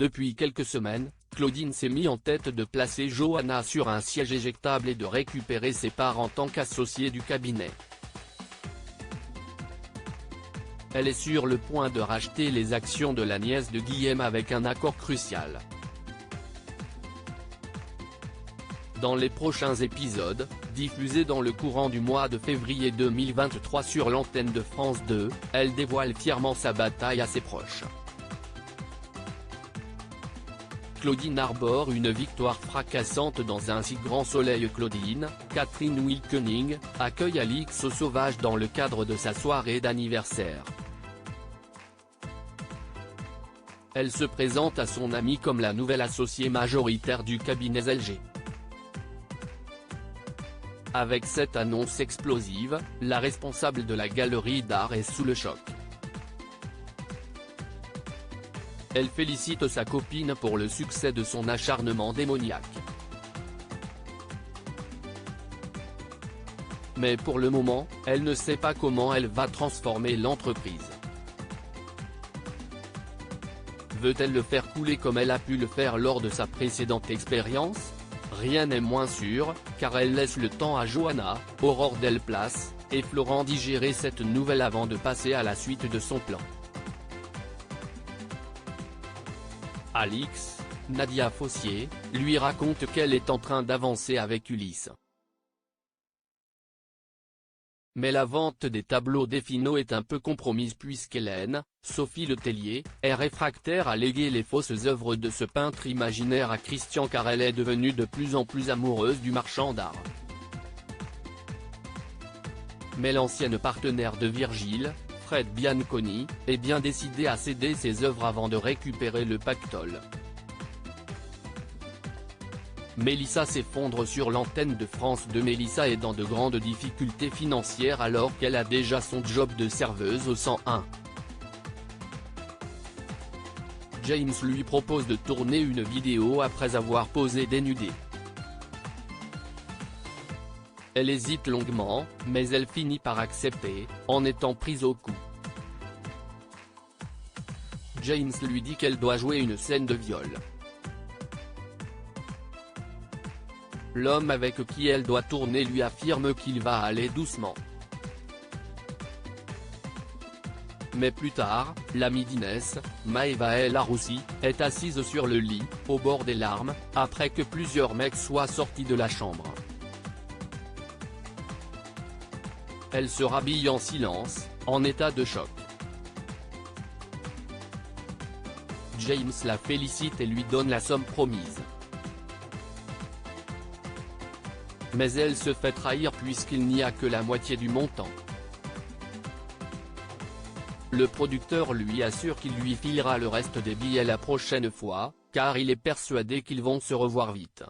Depuis quelques semaines, Claudine s'est mis en tête de placer Johanna sur un siège éjectable et de récupérer ses parts en tant qu'associée du cabinet. Elle est sur le point de racheter les actions de la nièce de Guillaume avec un accord crucial. Dans les prochains épisodes, diffusés dans le courant du mois de février 2023 sur l'antenne de France 2, elle dévoile fièrement sa bataille à ses proches. Claudine arbore une victoire fracassante dans un si grand soleil. Claudine, Catherine Wilkening, accueille Alix Sauvage dans le cadre de sa soirée d'anniversaire. Elle se présente à son amie comme la nouvelle associée majoritaire du cabinet LG. Avec cette annonce explosive, la responsable de la galerie d'art est sous le choc. Elle félicite sa copine pour le succès de son acharnement démoniaque. Mais pour le moment, elle ne sait pas comment elle va transformer l'entreprise. Veut-elle le faire couler comme elle a pu le faire lors de sa précédente expérience? Rien n'est moins sûr, car elle laisse le temps à Johanna, Aurore Delplace, et Florent digérer cette nouvelle avant de passer à la suite de son plan. Alix, Nadia Fossier, lui raconte qu'elle est en train d'avancer avec Ulysse. Mais la vente des tableaux d'Effinot est un peu compromise puisqu'Hélène, Sophie Letellier, est réfractaire à léguer les fausses œuvres de ce peintre imaginaire à Christian car elle est devenue de plus en plus amoureuse du marchand d'art. Mais l'ancienne partenaire de Virgile, Fred Bianconi, est bien décidé à céder ses œuvres avant de récupérer le pactole. Mélissa s'effondre sur l'antenne de France 2. Mélissa est dans de grandes difficultés financières alors qu'elle a déjà son job de serveuse au 101. James lui propose de tourner une vidéo après avoir posé dénudée. Elle hésite longuement, mais elle finit par accepter, en étant prise au cou. James lui dit qu'elle doit jouer une scène de viol. L'homme avec qui elle doit tourner lui affirme qu'il va aller doucement. Mais plus tard, l'amie d'Inès, Maëva El Aroussi, est assise sur le lit, au bord des larmes, après que plusieurs mecs soient sortis de la chambre. Elle se rhabille en silence, en état de choc. James la félicite et lui donne la somme promise. Mais elle se fait trahir puisqu'il n'y a que la moitié du montant. Le producteur lui assure qu'il lui filera le reste des billets la prochaine fois, car il est persuadé qu'ils vont se revoir vite.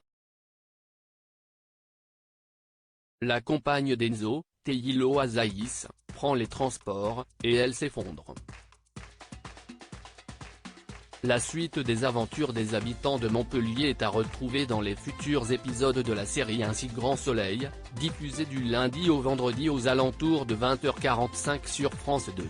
La compagne d'Enzo, Teyilo Azaïs, prend les transports, et elle s'effondre. La suite des aventures des habitants de Montpellier est à retrouver dans les futurs épisodes de la série Un si grand soleil, diffusée du lundi au vendredi aux alentours de 20h45 sur France 2.